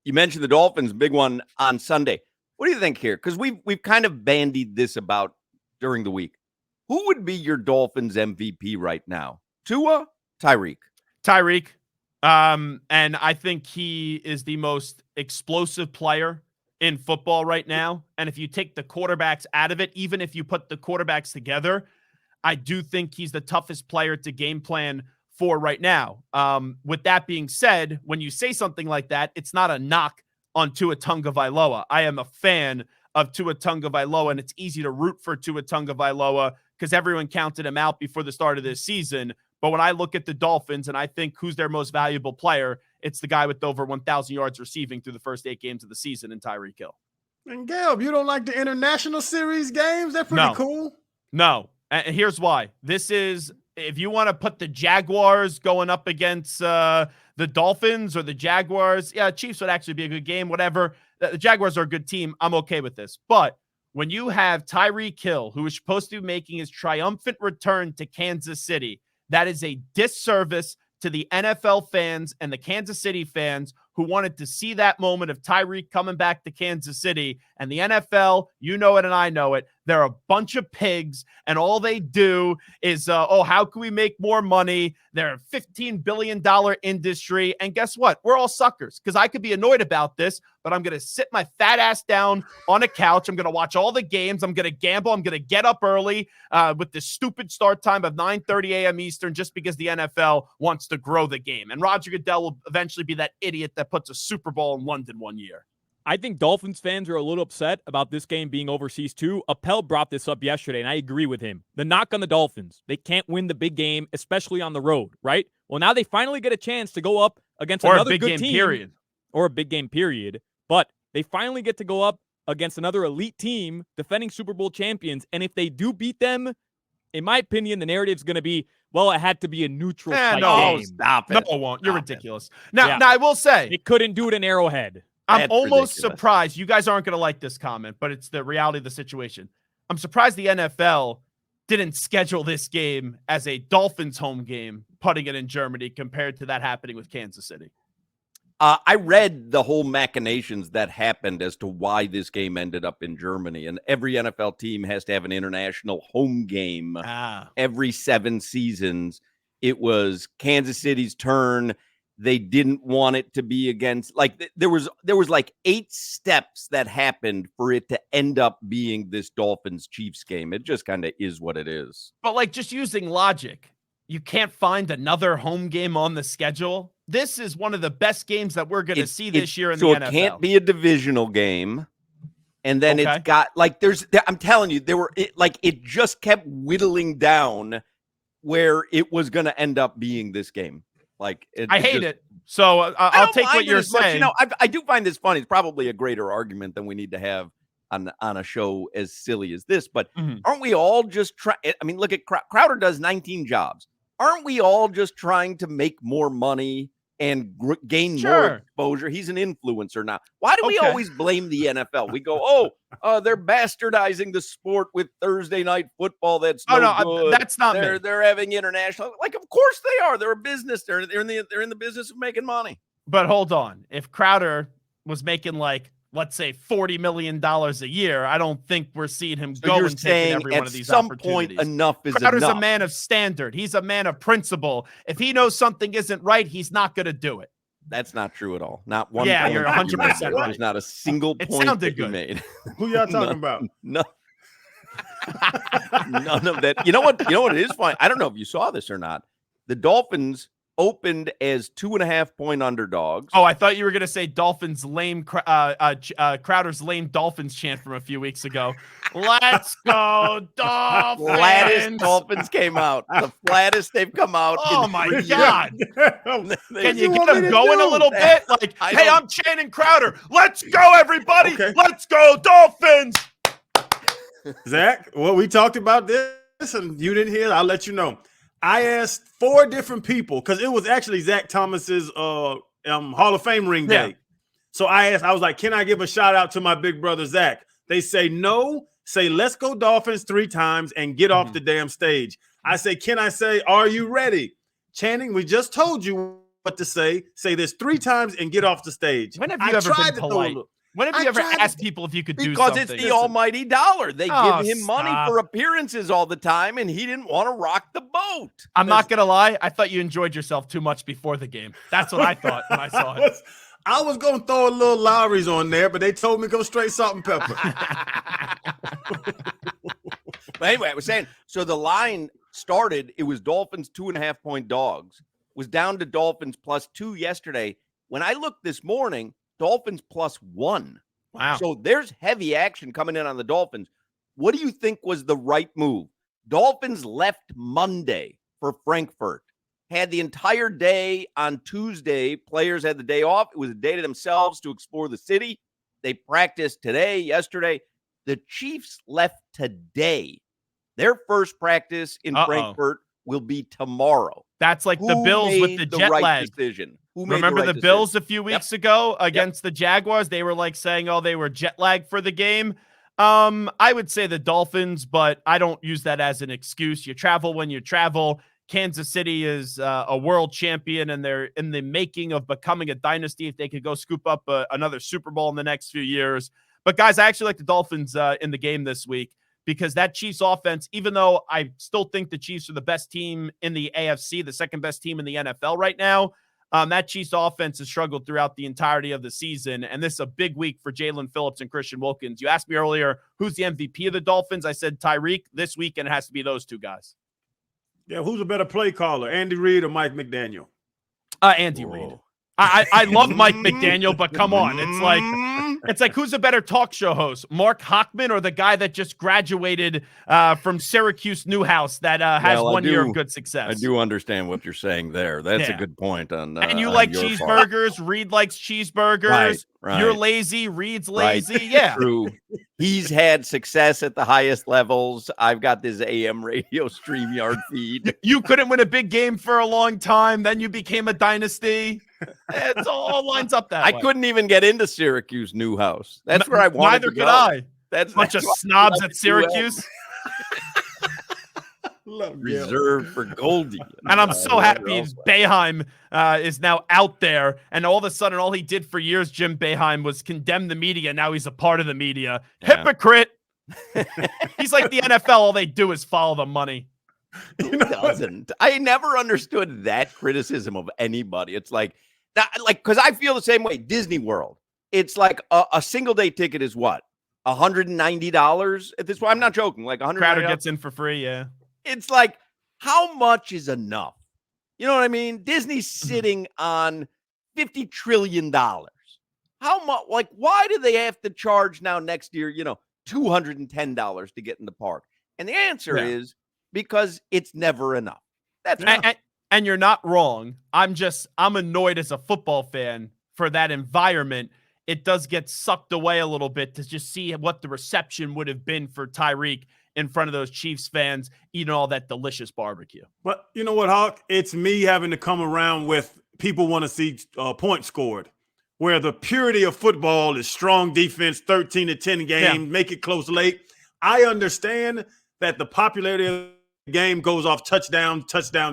You mentioned the Dolphins, big one on Sunday. What do you think here? Because we've kind of bandied this about during the week. Who would be your Dolphins MVP right now? Tua, Tyreek? Tyreek. And I think he is the most explosive player in football right now. And if you take the quarterbacks out of it, even if you put the quarterbacks together, I do think he's the toughest player to game plan for right now. With that being said, when you say something like that, it's not a knock on Tua Tagovailoa. I am a fan of Tua Tagovailoa, and it's easy to root for Tua Tagovailoa because everyone counted him out before the start of this season. But when I look at the Dolphins and I think who's their most valuable player, it's the guy with over 1,000 yards receiving through the first 8 games of the season in Tyreek Hill. And Gelb, you don't like the international series games? They're pretty cool. No. And here's why. This is, if you want to put the Jaguars going up against the Dolphins or the Jaguars, Chiefs would actually be a good game, whatever. The Jaguars are a good team. I'm okay with this. But when you have Tyreek Hill, who is supposed to be making his triumphant return to Kansas City, that is a disservice to the NFL fans and the Kansas City fans who wanted to see that moment of Tyreek coming back to Kansas City. And the NFL, you know it and I know it, they're a bunch of pigs, and all they do is, how can we make more money? They're a $15 billion industry, and guess what? We're all suckers, because I could be annoyed about this, but I'm going to sit my fat ass down on a couch. I'm going to watch all the games. I'm going to gamble. I'm going to get up early with this stupid start time of 9:30 a.m. Eastern just because the NFL wants to grow the game. And Roger Goodell will eventually be that idiot that puts a Super Bowl in London one year. I think Dolphins fans are a little upset about this game being overseas too. Appel brought this up yesterday, and I agree with him. The knock on the Dolphins, they can't win the big game, especially on the road, right? Well, now they finally get a chance to go up against another good team. Or a big game, period. But they finally get to go up against another elite team, defending Super Bowl champions, and if they do beat them, in my opinion, the narrative's going to be, well, it had to be a neutral site game. Stop it. No, it won't. You're ridiculous. Now, I will say, they couldn't do it in Arrowhead. I'm almost surprised. You guys aren't going to like this comment, but it's the reality of the situation. I'm surprised the NFL didn't schedule this game as a Dolphins home game, putting it in Germany, compared to that happening with Kansas City. I read the whole machinations that happened as to why this game ended up in Germany, and every NFL team has to have an international home game every 7 seasons. It was Kansas City's turn. They didn't want it to be against, like, there was like 8 steps that happened for it to end up being this Dolphins-Chiefs game. It just kind of is what it is. But, like, just using logic, you can't find another home game on the schedule. This is one of the best games that we're going to see this year in the NFL. So it can't be a divisional game. And then it's got, like, I'm telling you, it just kept whittling down where it was going to end up being this game. Like, I hate it. So I'll take what you're saying. I do find this funny. It's probably a greater argument than we need to have on a show as silly as this. But aren't we all just trying? I mean, look at Crowder does 19 jobs. Aren't we all just trying to make more money and gain more exposure? He's an influencer now. Why do we always blame the NFL? We go, they're bastardizing the sport with Thursday night football. That's good. That's not me. They're having international. Like, of course they are. They're a business. They're in the business of making money. But hold on. If Crowder was making, like, let's say $40 million a year, I don't think we're seeing him go and taking every one of these opportunities. Point, enough is Crowder's enough. A man of standard. He's a man of principle. If he knows something isn't right, he's not going to do it. That's not true at all. Not one. Yeah, you're 100% right. There's not a single point sounded that you good. made. Who y'all talking about? No. None of that. You know what it is fine. I don't know if you saw this or not. The Dolphins opened as 2.5-point underdogs. Oh, I thought you were going to say Dolphins lame, Crowder's lame Dolphins chant from a few weeks ago. Let's go, Dolphins! Flattest Dolphins came out. The flattest they've come out. Oh, my God. Can you get them going a little bit? Like, hey, I'm chanting Crowder. Let's go, everybody. Okay. Let's go, Dolphins. Zach, well, we talked about this, and you didn't hear it. I'll let you know. I asked 4 different people because it was actually Zach Thomas's Hall of Fame ring day. Yeah. So I was like, can I give a shout out to my big brother, Zach? They say no. Say, let's go Dolphins 3 times and get off the damn stage. I say, can I say, are you ready? Channing, we just told you what to say this 3 times, and get off the stage. When have you ever been polite? When have you ever asked people if you could do something? Because it's the almighty dollar. They give him money for appearances all the time, and he didn't want to rock the boat. I'm not going to lie. I thought you enjoyed yourself too much before the game. That's what I thought when I saw it. I was going to throw a little Lowry's on there, but they told me go straight salt and pepper. But anyway, I was saying, so the line started, it was Dolphins 2.5-point dogs, was down to Dolphins +2 yesterday. When I looked this morning, Dolphins +1. Wow. So there's heavy action coming in on the Dolphins. What do you think was the right move? Dolphins left Monday for Frankfurt, had the entire day on Tuesday. Players had the day off. It was a day to themselves to explore the city. They practiced today, yesterday. The Chiefs left today. Their first practice in Frankfurt will be tomorrow. That's like the Bills with the jet lag decision. Remember the Bills a few weeks ago against the Jaguars? They were like saying, they were jet lagged for the game. I would say the Dolphins, but I don't use that as an excuse. You travel when you travel. Kansas City is a world champion, and they're in the making of becoming a dynasty if they could go scoop up another Super Bowl in the next few years. But, guys, I actually like the Dolphins in the game this week because that Chiefs offense, even though I still think the Chiefs are the best team in the AFC, the second best team in the NFL right now, that Chiefs offense has struggled throughout the entirety of the season, and this is a big week for Jalen Phillips and Christian Wilkins. You asked me earlier, who's the MVP of the Dolphins? I said Tyreek this week, and it has to be those two guys. Yeah, who's a better play caller, Andy Reid or Mike McDaniel? Andy Reid. I love Mike McDaniel, but come on. It's like who's a better talk show host, Mark Hochman or the guy that just graduated from Syracuse Newhouse that has 1 year of good success? I do understand what you're saying there. That's a good point. And you like cheeseburgers. Reid likes cheeseburgers. Right. You're lazy. Reid's lazy. Right. Yeah. True. He's had success at the highest levels. I've got this AM radio StreamYard feed. You couldn't win a big game for a long time. Then you became a dynasty. It all lines up that way. I couldn't even get into Syracuse Newhouse. That's where I wanted to go. Neither could I. That's a bunch of snobs at Syracuse. Reserved for Goldie. And I'm so happy Boeheim is now out there. And all of a sudden, all he did for years, Jim Boeheim, was condemn the media. Now he's a part of the media. Yeah. Hypocrite. He's like the NFL. All they do is follow the money. Who doesn't? I never understood that criticism of anybody. It's like, because I feel the same way. Disney World. It's like a single day ticket is what? $190 at this point. I'm not joking. Like $100. Crowder gets in for free. Yeah. It's like, how much is enough? You know what I mean? Disney's sitting on $50 trillion. How much? Like, why do they have to charge now next year, $210 to get in the park? And the answer is because it's never enough. That's and you're not wrong. I'm annoyed as a football fan for that environment. It does get sucked away a little bit to just see what the reception would have been for Tyreek in front of those Chiefs fans eating all that delicious barbecue. But you know what, Hawk? It's me having to come around with people want to see points scored, where the purity of football is strong defense, 13-10 game, make it close late. I understand that the popularity of the game goes off touchdown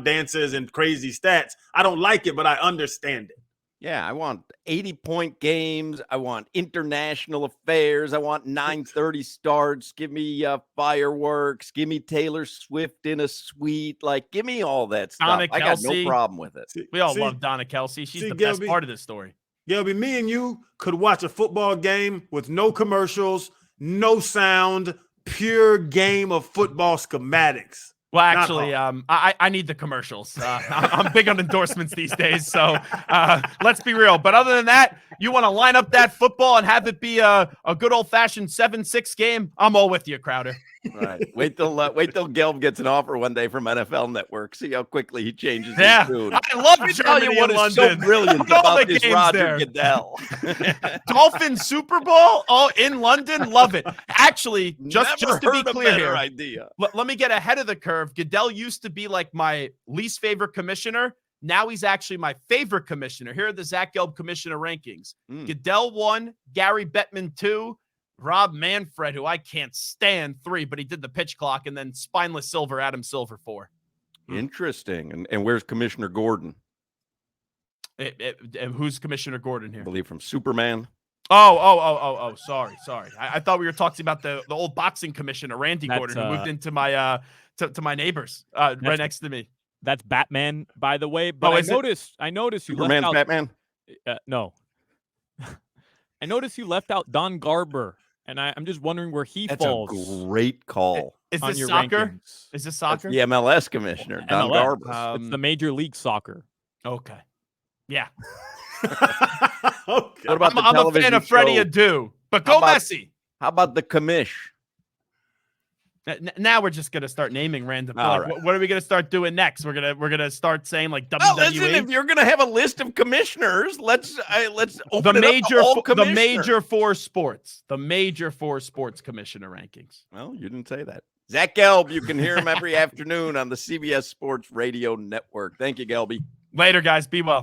dances and crazy stats. I don't like it, but I understand it. Yeah, I want 80-point games. I want international affairs. I want 9:30 starts. Give me fireworks. Give me Taylor Swift in a suite. Like, give me all that stuff. Donna I got no problem with it. We all love Donna Kelsey. She's the best part of this story. Gelby, me and you could watch a football game with no commercials, no sound, pure game of football schematics. Well, actually, I need the commercials. I'm big on endorsements these days, so let's be real. But other than that, you want to line up that football and have it be a good old-fashioned 7-6 game? I'm all with you, Crowder. Right. Wait till Gelb gets an offer one day from NFL Network. See how quickly he changes his tune. I love Germany and London. So brilliant about this Roger Goodell. Dolphins Super Bowl? Oh, in London? Love it. Actually, just to be clear here, idea. Let me get ahead of the curve. Goodell used to be like my least favorite commissioner. Now he's actually my favorite commissioner. Here are the Zach Gelb commissioner rankings. Goodell 1, Gary Bettman 2, Rob Manfred, who I can't stand, 3, but he did the pitch clock, and then spineless Adam Silver 4. Interesting. And where's Commissioner Gordon? Who's Commissioner Gordon here? I believe from Superman. Oh. Sorry. I thought we were talking about the old boxing commissioner, Randy Gordon, who moved into my to my neighbors right next to me. That's Batman, by the way. But I noticed you Superman's left out Batman. No. I noticed you left out Don Garber, and I'm just wondering where he falls. That's a great call. Is on this your soccer? rankings. Is this soccer? That's the MLS commissioner, Don MLS. Garber. It's the Major League Soccer. Okay. Yeah. Okay. What about the I'm a television fan of Freddie show? Adu, but go Messi. How about the commish? Now we're just gonna start naming random. All Like, right. What are we gonna start doing next? We're gonna start saying like WWE. Oh, listen, if you're gonna have a list of commissioners, let's open it up to all the commissioners. major four sports commissioner rankings. Well, you didn't say that. Zach Gelb, you can hear him every afternoon on the CBS Sports Radio Network. Thank you, Gelby. Later, guys. Be well.